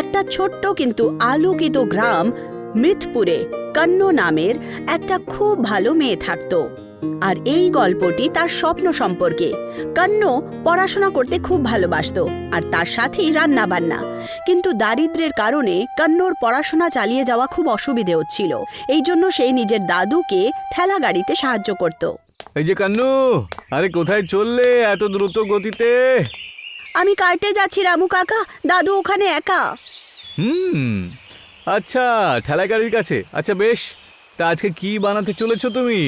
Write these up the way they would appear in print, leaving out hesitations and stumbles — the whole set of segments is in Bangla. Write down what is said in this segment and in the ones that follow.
একটা ছোট্ট কিন্তু আলোকিত গ্রাম মিথপুরে কন্ন নামের একটা খুব ভালো মেয়ে থাকত। আর এই গল্পটি তার স্বপ্ন সম্পর্কে। কন্ন পড়াশোনা করতে খুব ভালোবাসতো আর তার সাথেই রান্না বান্না। কিন্তু দারিদ্র্যের কারণে কন্নর পড়াশোনা চালিয়ে যাওয়া খুব অসুবিধে হচ্ছিল। এই জন্য সে নিজের দাদুকে ঠেলা গাড়িতে সাহায্য করত। এই যে কান্নু, আরে কোথায় চললে এত দ্রুত গতিতে? আমি কাটতে যাচ্ছি রামু কাকা, দাদু ওখানে একা। আচ্ছা, ঠেলা গাড়ির কাছে। আচ্ছা বেশ, তা আজকে কি বানাতে চলেছো তুমি?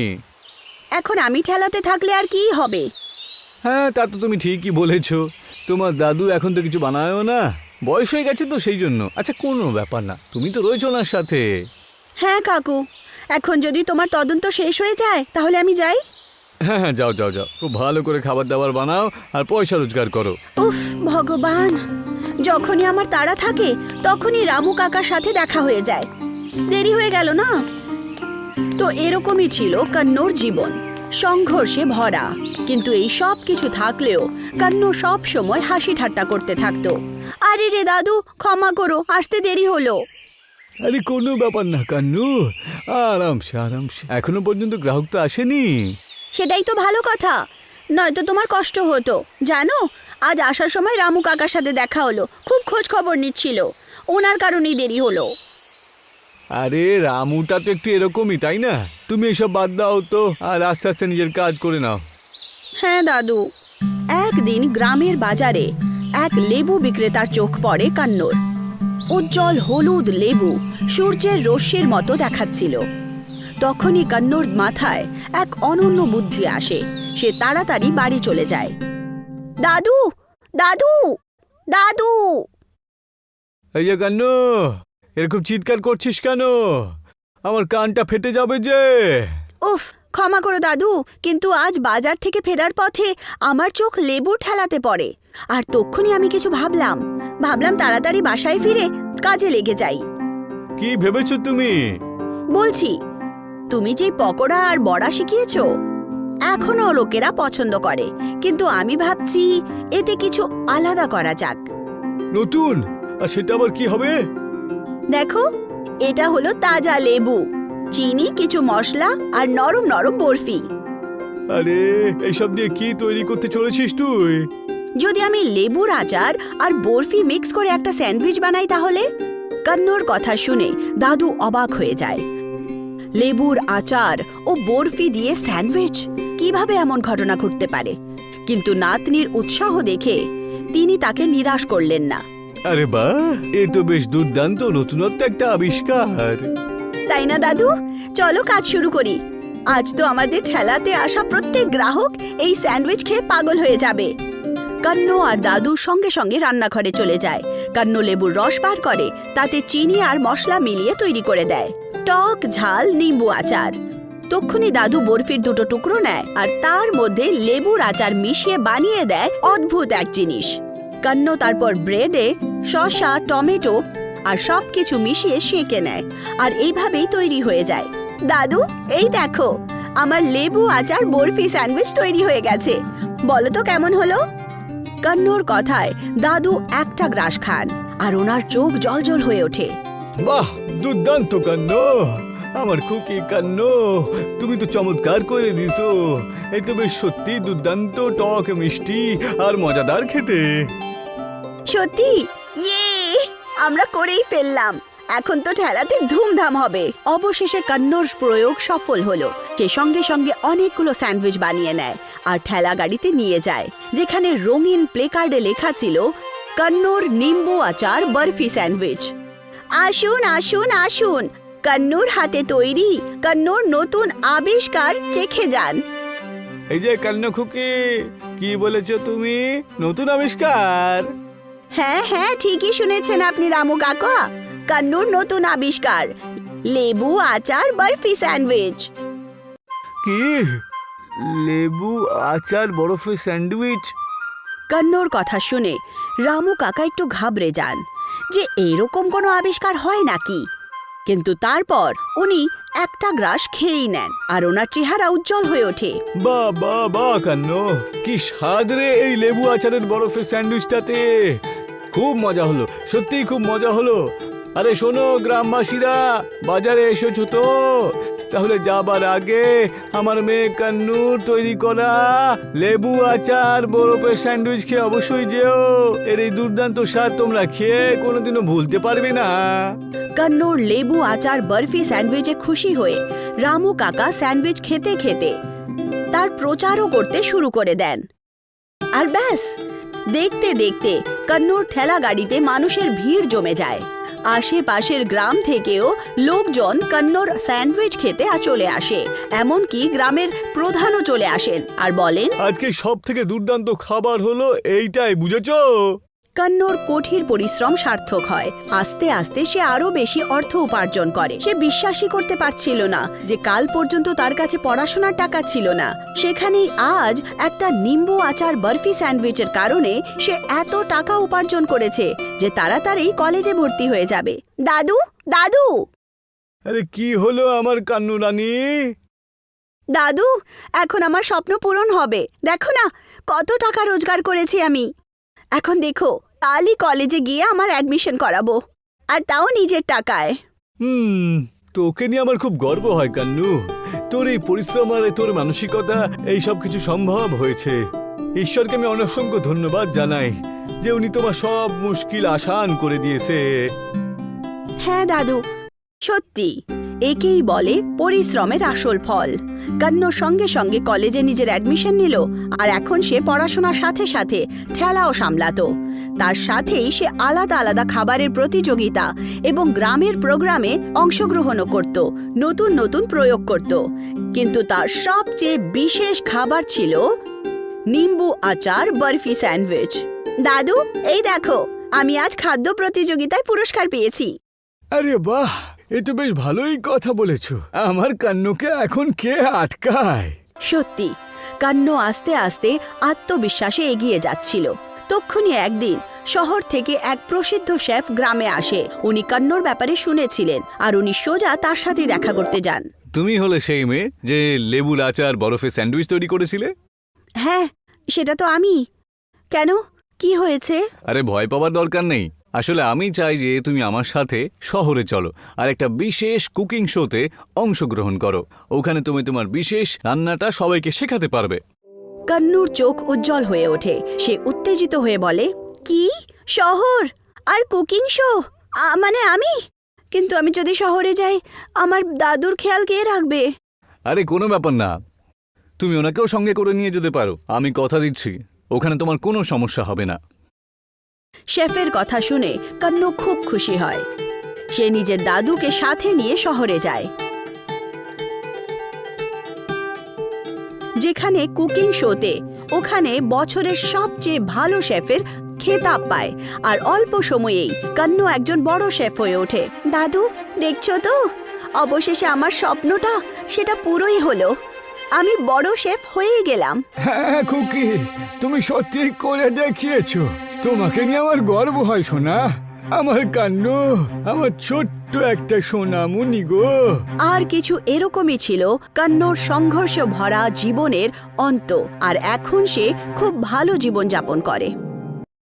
এখন আমি ঠেলাতে থাকলে আর কি হবে? হ্যাঁ, তা তো তুমি ঠিকই বলেছো। তোমার দাদু এখন তো কিছু বানায়ও না, বয়স হয়ে গেছে তো সেই জন্য। আচ্ছা কোনো ব্যাপার না, তুমি তো রয়েছো ওনার সাথে। হ্যাঁ কাকু, এখন যদি তোমার তদন্ত শেষ হয়ে যায় তাহলে আমি যাই। হ্যাঁ হ্যাঁ, যাও যাও যাও, খুব ভালো করে খাবার দাবার বানাও আর পয়সা রোজগার করো। উফ ভগবান, যখনই আমার তাড়া থাকে তখনই রামু কাকার সাথে দেখা হয়ে যায়। দেরি হয়ে গেল না। তো এরকমই ছিল কন্নর জীবন, সংঘর্ষে ভরা। কিন্তু এই সব কিছু থাকলেও কন্ন সব সময় হাসি ঠাট্টা করতে থাকতো। আরে রে দাদু, ক্ষমা করো, আসতে দেরি হলো। আরে কোনো ব্যাপার না কান্নু, আরামসে আরামসে। এখনো পর্যন্ত গ্রাহক তো আসেনি। সেটাই তো ভালো কথা, নয়তো তোমার কষ্ট হতো। জানো, আজ আসার সময় রামু কাকার সাথে দেখা হলো, খুব খোঁজ খবর নিচ্ছিল। ওনার কারণেই দেরি হলো। আরে রামুটা তো একটু এরকমই, তাই না? তুমি এসব বাদ দাও তো, আর আস্তে আস্তে নিজের কাজ করে নাও। হ্যাঁ দাদু। একদিন গ্রামের বাজারে এক লেবু বিক্রেতার চোখ পড়ে কন্নর। উজ্জ্বল হলুদ লেবু সূর্যের রশ্মির মতো দেখাচ্ছিল। তখনই কন্নর মাথায় এক অনন্য বুদ্ধি আসে। সে তাড়াতাড়ি বাড়ি চলে যায়। দাদু, দাদু, দাদু! এই যে কান্নু, এরকম চিৎকার করছিস কেন? আমার কানটা ফেটে যাবে যে। উফ, ক্ষমা করো দাদু, কিন্তু আজ বাজার থেকে ফেরার পথে আমার চোখ লেবু ঠেলাতে পড়ে। আর তক্ষুনি আমি কিছু ভাবলাম তাড়াতাড়ি বাসায় ফিরে কাজে লেগে যাই। কি ভেবেছো তুমি? বলছি, তুমি যে পকোড়া আর বড়া শিখিয়েছো এখনো লোকেরা পছন্দ করে, কিন্তু আমি ভাবছি এতে কিছু আলাদা করা যাক। নতুন? আর সেটা আবার কি হবে? দেখো, এটা হলো তাজা লেবু, চিনি, কিছু মশলা আর নরম নরম বরফি। আরে এইসব দিয়ে কি তৈরি করতে চলেছিস তুই? যদি আমি লেবুর আচার আর বরফি মিক্স করে একটা স্যান্ডউইচ বানাই তাহলে? কন্নর কথা শুনে দাদু অবাক হয়ে যায়। লেবুর আচার ও বরফি দিয়ে স্যান্ডউইচ, কিভাবে এমন ঘটনা ঘটতে পারে? কিন্তু নাতনির উৎসাহ দেখে তিনি তাকে নিরাশ করলেন না। আরে বাহ, এ তো বেশ দুর্দান্ত নতুনত্ব একটা আবিষ্কার। তাই না দাদু? চলো কাজ শুরু করি। আজ তো আমাদের ঠেলাতে আসা প্রত্যেক গ্রাহক এই স্যান্ডউইচ খেয়ে পাগল হয়ে যাবে। কন্ন আর দাদু সঙ্গে সঙ্গে রান্নাঘরে চলে যায়। কন্ন লেবুর রস বার করে, তাতে চিনি আর মশলা মিলিয়ে তৈরি করে দেয় টক ঝাল নিম্বু আচার। তক্ষুনি দাদু বরফির দুটো টুকরো নেয় আর তার মধ্যে লেবুর আচার মিশিয়ে বানিয়ে দেয় অদ্ভুত এক জিনিস। কন্ন তারপর ব্রেডে শসা, টমেটো আর সবকিছু মিশিয়ে সেঁকে নেয়, আর এইভাবেই তৈরি হয়ে যায়। দাদু, এই দেখো, আমার লেবু আচার বরফি স্যান্ডউইচ তৈরি হয়ে গেছে। বলো তো কেমন হলো? কন্নর কথায় দাদু একটা গ্রাস খান আর ওনার চোখ জলজল হয়ে ওঠে। বাহ, দুর্দান্ত কান্নু, আমার খুকি কান্নু, তুমি তো চমৎকার করে দিছো। এই তো বেশ সত্যি দুর্দান্ত, টক মিষ্টি আর মজাদার খেতে। সত্যি? ইয়ে, আমরা করেই ফেললাম। এখন তো ঠেলাতে ধুমধাম হবে। অবশেষে কন্নর প্রয়োগ সফল হলো। সে সঙ্গে সঙ্গে অনেকগুলো স্যান্ডউইচ বানিয়ে নেয় আর ঠেলা গাড়িতে নিয়ে যায়, যেখানে রঙিন প্লেকার্ডে লেখা ছিল কন্নর নিম্বু আচার বরফি স্যান্ডউইচ। আসুন আসুন আসুন, কন্নর হাতে তৈরি কন্নর নতুন আবিষ্কার চেখে যান। এই যে কান্নু খুকি, কি বলেছো তুমি? নতুন আবিষ্কার? হ্যাঁ হ্যাঁ, ঠিকই শুনেছেন আপনি রামু কাকা। কন্নর নতুন আবিষ্কার, লেবু আচার বরফি স্যান্ডউইচ। কি? লেবু আচার বরফের স্যান্ডউইচ? কন্নর কথা শুনে রামু কাকা একটু ঘাবড়ে যান যে এরকম কোনো আবিষ্কার হয় নাকি। কিন্তু তারপর উনি একটা গ্রাস খেয়েই নেন আর ওনার চেহারা উজ্জ্বল হয়ে ওঠে। বাহ বাহ বাহ কান্নু, কি স্বাদ রে এই লেবু আচারের বরফের স্যান্ডউইচটাতে। খুব মজা হলো, সত্যিই খুব মজা হলো। আরে শোনো গ্রামবাসীরা, বাজারে এসেছো তো? তাহলে যাবার আগে আমার মেয়ে কান্নুর তৈরি করা লেবু আচার বরফের স্যান্ডউইচ খেয়ে অবশ্যই যেও। এর এই দুর্দান্ত স্বাদ তোমরা খেয়ে কোনোদিনও ভুলতে পারবে না। কন্নড় লেবু আচার বরফি স্যান্ডউইচে খুশি হয়ে রামু কাকা স্যান্ডউইচ খেতে খেতে তার প্রচারও করতে শুরু করে দেন। আর ব্যাস, দেখতে দেখতে কন্নড় ঠেলা গাড়িতে মানুষের ভিড় জমে যায়। আশেপাশের গ্রাম থেকেও লোকজন কন্নড় স্যান্ডউইচ খেতে চলে আসে। এমনকি গ্রামের প্রধানও চলে আসেন আর বলেন, আজকে সব থেকে দুর্দান্ত খাবার হলো এইটাই, বুঝেছো? কন্নড় কঠিন পরিশ্রম সার্থক হয়। আস্তে আস্তে সে আরো বেশি অর্থ উপার্জন করে। সে বিশ্বাসই করতে পারছিল না যে কাল পর্যন্ত তার কাছে পড়াশোনার টাকা ছিল না, সেখানেই আজ একটা নিম্বু আচার বরফি স্যান্ডউইচের কারণে সে এত টাকা উপার্জন করেছে যে তাড়াতাড়ি কলেজে ভর্তি হয়ে যাবে। দাদু, দাদু, আরে কি হলো আমার কান্নু রানী? দাদু, এখন আমার স্বপ্ন পূরণ হবে। দেখো না কত টাকা রোজগার করেছি আমি। এখন দেখো, কালই কলেজে গিয়ে আমার অ্যাডমিশন করাবো, আর তাও নিজের টাকায়। তোকে নিয়ে আমার খুব গর্ব হয় কান্নু। তোর এই পরিশ্রম আর তোর মানসিকতা, এই সব কিছু সম্ভব হয়েছে। ঈশ্বরকে আমি অসংখ্য ধন্যবাদ জানাই যে উনি তোমার সব মুশকিল আসান করে দিয়েছে। হ্যাঁ দাদু, সত্যি একেই বলে পরিশ্রমের আসল ফল। কন্নু সঙ্গে সঙ্গে কলেজে নিজের অ্যাডমিশন নিল, আর এখন সে পড়াশোনার সাথে সাথে ঠেলাও সামলাতো। তার সাথেই সে আলাদা আলাদা খাবারের প্রতিযোগিতা এবং গ্রামের প্রোগ্রামে অংশগ্রহণও করত, নতুন নতুন প্রয়োগ করত। কিন্তু তার সবচেয়ে বিশেষ খাবার ছিল নিম্বু আচার বরফি স্যান্ডউইচ। দাদু, এই দেখো, আমি আজ খাদ্য প্রতিযোগিতায় পুরস্কার পেয়েছি। আরে বাহ, এ তো বেশ ভালোই কথা বলেছো। আমার কান্নুকে এখন কে আটকায়? সত্যি কান্নু আস্তে আস্তে আত্মবিশ্বাসে এগিয়ে যাচ্ছিল। তক্ষুনি একদিন শহর থেকে এক প্রসিদ্ধ শেফ গ্রামে আসে। উনি কান্নুর ব্যাপারে শুনেছিলেন আর উনি সোজা তার সাথে দেখা করতে যান। তুমি হলে সেই মেয়ে যে লেবুর আচার বরফে স্যান্ডউইচ তৈরি করেছিলে? হ্যাঁ, সেটা তো আমি। কেন, কি হয়েছে? আরে ভয় পাওয়ার দরকার নেই। আসলে আমি চাই যে তুমি আমার সাথে শহরে চলো আর একটা বিশেষ কুকিং শোতে অংশগ্রহণ করো। ওখানে তুমি তোমার বিশেষ রান্নাটা সবাইকে শেখাতে পারবে। কান্নুর চোখ উজ্জ্বল হয়ে ওঠে। সে উত্তেজিত হয়ে বলে, কি, শহর আর কুকিং শো? মানে আমি? কিন্তু আমি যদি শহরে যাই, আমার দাদুর খেয়াল কে রাখবে? আরে কোনো ব্যাপার না, তুমি ওনাকেও সঙ্গে করে নিয়ে যেতে পারো। আমি কথা দিচ্ছি ওখানে তোমার কোনো সমস্যা হবে না। শেফের কথা শুনে কান্নু খুব খুশি হয়। সে নিজের দাদুকে সাথে নিয়ে শহরে যায়, যেখানে কুকিং শোতে ওখানে বছরের সবচেয়ে ভালো শেফের খেতাব পায়। আর অল্প সময়েই কান্নু একজন বড় শেফ হয়ে ওঠে। দাদু, দেখছো তো, অবশেষে আমার স্বপ্নটা সেটা পুরোই হলো। আমি বড় শেফ হয়ে গেলাম। হ্যাঁ খুকি, তুমি সত্যি করে দেখিয়েছো। তোমাকে নিয়ে আমার গর্ব হয় সোনা। আমার কান্নু, আমার ছোট্ট একটা সোনামণি গো। আর কিছু এরকমই ছিল কান্নুর সংঘর্ষ ভরা জীবনের অন্ত। আর এখন সে খুব ভালো জীবন যাপন করে।